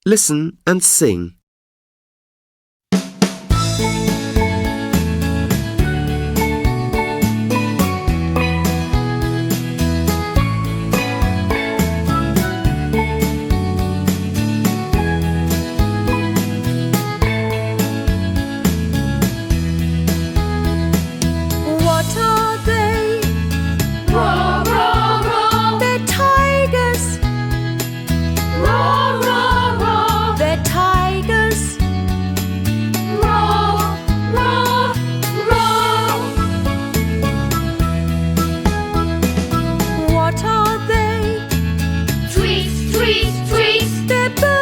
Listen and sing. What are they? Roar, roar, roar. They're tigers. Roar, roar, roar. They're tigers. Roar, roar, roar. What are they? Tweet, tweet, tweet. They're birds.